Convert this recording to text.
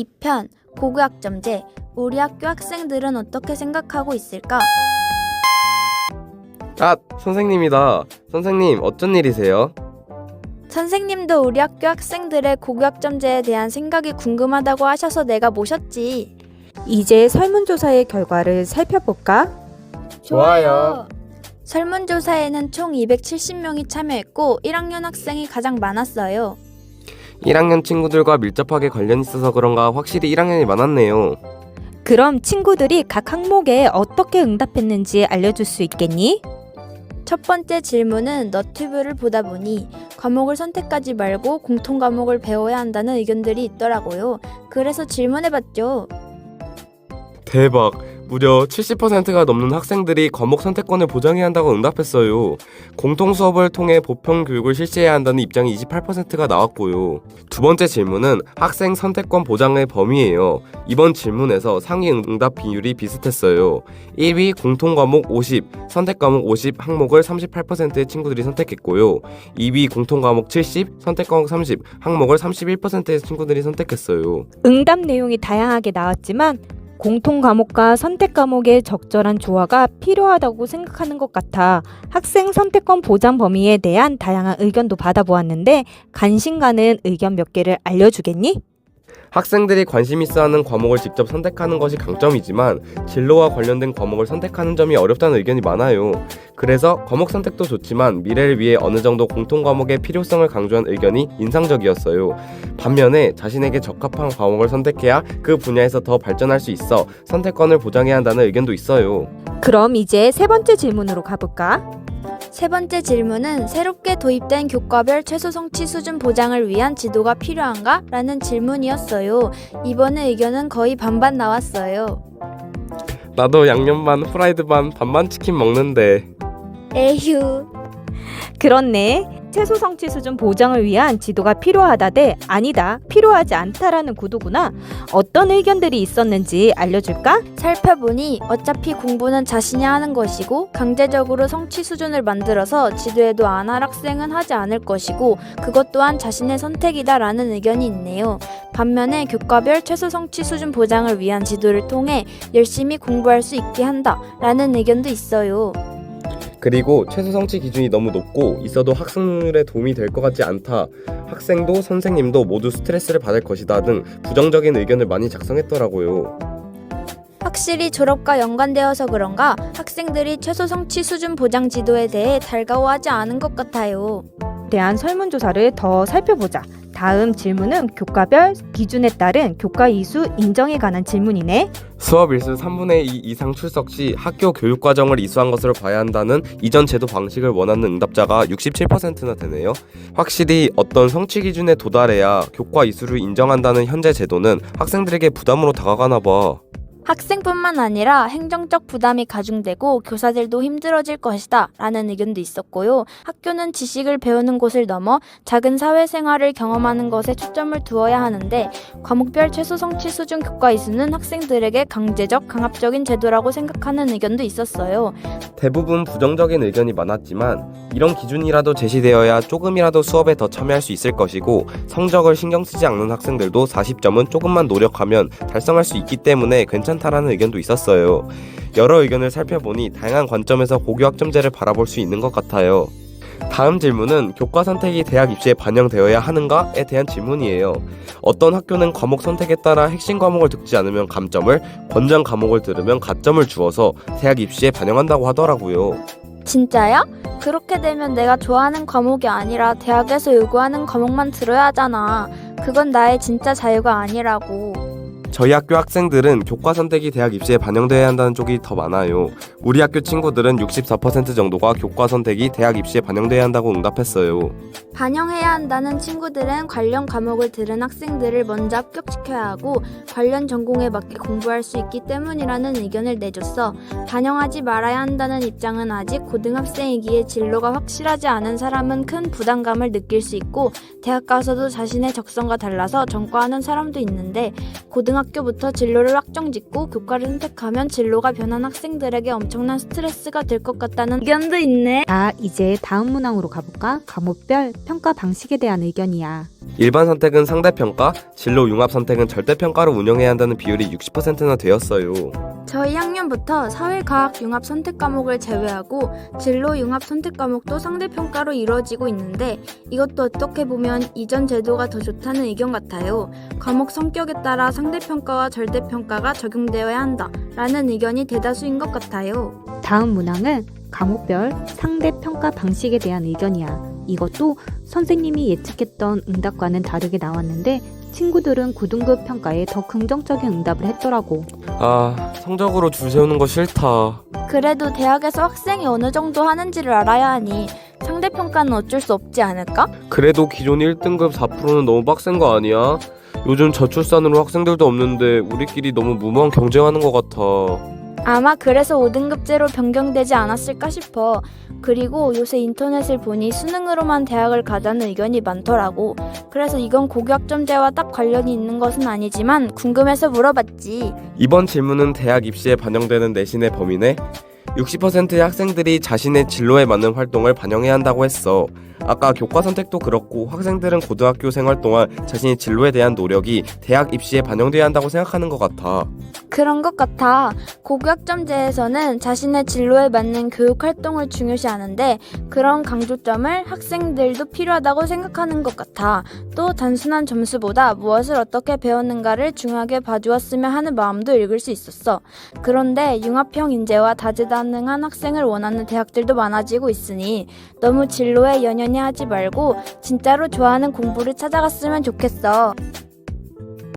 2편 고교학점제. 우리 학교 학생들은 어떻게 생각하고 있을까? 아, 선생님이다. 선생님, 어쩐 일이세요? 선생님도 우리 학교 학생들의 고교학점제에 대한 생각이 궁금하다고 하셔서 내가 모셨지. 이제 설문조사의 결과를 살펴볼까? 좋아요. 설문조사에는 총 270명이 참여했고 1학년 학생이 가장 많았어요. 1학년 친구들과 밀접하게 관련 있어서 그런가 확실히 1학년이 많았네요. 그럼 친구들이 각 항목에 어떻게 응답했는지 알려줄 수 있겠니? 첫 번째 질문은 너튜브를 보다 보니 과목을 선택하지 말고 공통 과목을 배워야 한다는 의견들이 있더라고요. 그래서 질문해봤죠. 대박! 무려 70%가 넘는 학생들이 과목 선택권을 보장해야 한다고 응답했어요. 공통 수업을 통해 보편 교육을 실시해야 한다는 입장이 28%가 나왔고요. 두 번째 질문은 학생 선택권 보장의 범위예요. 이번 질문에서 상위 응답 비율이 비슷했어요. 1위 공통 과목 50, 선택 과목 50 항목을 38%의 친구들이 선택했고요. 2위 공통 과목 70, 선택 과목 30 항목을 31%의 친구들이 선택했어요. 응답 내용이 다양하게 나왔지만 공통 과목과 선택 과목의 적절한 조화가 필요하다고 생각하는 것 같아 학생 선택권 보장 범위에 대한 다양한 의견도 받아보았는데 관심 가는 의견 몇 개를 알려주겠니? 학생들이 관심 있어 하는 과목을 직접 선택하는 것이 강점이지만 진로와 관련된 과목을 선택하는 점이 어렵다는 의견이 많아요. 그래서 과목 선택도 좋지만 미래를 위해 어느 정도 공통 과목의 필요성을 강조한 의견이 인상적이었어요. 반면에 자신에게 적합한 과목을 선택해야 그 분야에서 더 발전할 수 있어 선택권을 보장해야 한다는 의견도 있어요. 그럼 이제 세 번째 질문으로 가볼까? 세 번째 질문은 새롭게 도입된 교과별 최소 성취 수준 보장을 위한 지도가 필요한가? 라는 질문이었어요. 이번에 의견은 거의 반반 나왔어요. 나도 양념 반 프라이드 반 반반 치킨 먹는데. 에휴. 그렇네. 최소 성취 수준 보장을 위한 지도가 필요하다 대 아니다, 필요하지 않다라는 구도구나. 어떤 의견들이 있었는지 알려줄까? 살펴보니 어차피 공부는 자신이 하는 것이고 강제적으로 성취 수준을 만들어서 지도에도 안 할 학생은 하지 않을 것이고 그것 또한 자신의 선택이다 라는 의견이 있네요. 반면에 교과별 최소 성취 수준 보장을 위한 지도를 통해 열심히 공부할 수 있게 한다 라는 의견도 있어요. 그리고 최소 성취 기준이 너무 높고 있어도 학생들에 도움이 될 것 같지 않다. 학생도 선생님도 모두 스트레스를 받을 것이다 등 부정적인 의견을 많이 작성했더라고요. 확실히 졸업과 연관되어서 그런가 학생들이 최소 성취 수준 보장 지도에 대해 달가워하지 않은 것 같아요. 대한 설문조사를 더 살펴보자. 다음 질문은 교과별 기준에 따른 교과 이수 인정에 관한 질문이네. 수업 일수 3분의 2 이상 출석 시 학교 교육과정을 이수한 것으로 봐야 한다는 이전 제도 방식을 원하는 응답자가 67%나 되네요. 확실히 어떤 성취 기준에 도달해야 교과 이수를 인정한다는 현재 제도는 학생들에게 부담으로 다가가나 봐. 학생뿐만 아니라 행정적 부담이 가중되고 교사들도 힘들어질 것이다 라는 의견도 있었고요. 학교는 지식을 배우는 곳을 넘어 작은 사회생활을 경험하는 것에 초점을 두어야 하는데 과목별 최소 성취 수준 교과 이수는 학생들에게 강제적, 강압적인 제도라고 생각하는 의견도 있었어요. 대부분 부정적인 의견이 많았지만 이런 기준이라도 제시되어야 조금이라도 수업에 더 참여할 수 있을 것이고 성적을 신경 쓰지 않는 학생들도 40점은 조금만 노력하면 달성할 수 있기 때문에 괜찮다라는 의견도 있었어요. 여러 의견을 살펴보니 다양한 관점에서 고교학점제를 바라볼 수 있는 것 같아요. 다음 질문은 교과 선택이 대학 입시에 반영되어야 하는가에 대한 질문이에요. 어떤 학교는 과목 선택에 따라 핵심 과목을 듣지 않으면 감점을, 권장 과목을 들으면 가점을 주어서 대학 입시에 반영한다고 하더라고요. 진짜야? 그렇게 되면 내가 좋아하는 과목이 아니라 대학에서 요구하는 과목만 들어야 하잖아. 그건 나의 진짜 자유가 아니라고. 저희 학교 학생들은 교과 선택이 대학 입시에 반영되어야 한다는 쪽이 더 많아요. 우리 학교 친구들은 64% 정도가 교과 선택이 대학 입시에 반영되어야 한다고 응답했어요. 반영해야 한다는 친구들은 관련 과목을 들은 학생들을 먼저 합격시켜야 하고 관련 전공에 맞게 공부할 수 있기 때문이라는 의견을 내줬어. 반영하지 말아야 한다는 입장은 아직 고등학생이기에 진로가 확실하지 않은 사람은 큰 부담감을 느낄 수 있고 대학 가서도 자신의 적성과 달라서 전과하는 사람도 있는데 고등학생 고등학교부터 진로를 확정짓고 교과를 선택하면 진로가 변한 학생들에게 엄청난 스트레스가 될 것 같다는 의견도 있네. 자, 이제 다음 문항으로 가볼까? 과목별 평가 방식에 대한 의견이야. 일반 선택은 상대평가, 진로 융합 선택은 절대평가로 운영해야 한다는 비율이 60%나 되었어요. 저희 학년부터 사회과학 융합 선택 과목을 제외하고 진로 융합 선택 과목도 상대평가로 이루어지고 있는데 이것도 어떻게 보면 이전 제도가 더 좋다는 의견 같아요. 과목 성격에 따라 상대평가와 절대평가가 적용되어야 한다라는 의견이 대다수인 것 같아요. 다음 문항은 과목별 상대 평가 방식에 대한 의견이야. 이것도 선생님이 예측했던 응답과는 다르게 나왔는데 친구들은 9등급 평가에 더 긍정적인 응답을 했더라고. 아, 성적으로 줄 세우는 거 싫다. 그래도 대학에서 학생이 어느 정도 하는지를 알아야 하니 상대평가는 어쩔 수 없지 않을까? 그래도 기존 1등급 4%는 너무 빡센 거 아니야? 요즘 저출산으로 학생들도 없는데 우리끼리 너무 무모한 경쟁하는 것 같아. 아마 그래서 5등급제로 변경되지 않았을까 싶어. 그리고 요새 인터넷을 보니 수능으로만 대학을 가자는 의견이 많더라고. 그래서 이건 고교학점제와 딱 관련이 있는 것은 아니지만 궁금해서 물어봤지. 이번 질문은 대학 입시에 반영되는 내신의 범위네? 60%의 학생들이 자신의 진로에 맞는 활동을 반영해야 한다고 했어. 아까 교과 선택도 그렇고 학생들은 고등학교 생활 동안 자신의 진로에 대한 노력이 대학 입시에 반영돼야 한다고 생각하는 것 같아. 그런 것 같아. 고교학점제에서는 자신의 진로에 맞는 교육 활동을 중요시하는데 그런 강조점을 학생들도 필요하다고 생각하는 것 같아. 또 단순한 점수보다 무엇을 어떻게 배웠는가를 중요하게 봐주었으면 하는 마음도 읽을 수 있었어. 그런데 융합형 인재와 다재다능한 학생을 원하는 대학들도 많아지고 있으니 너무 진로에 연연히 하지 말고 진짜로 좋아하는 공부를 찾아갔으면 좋겠어.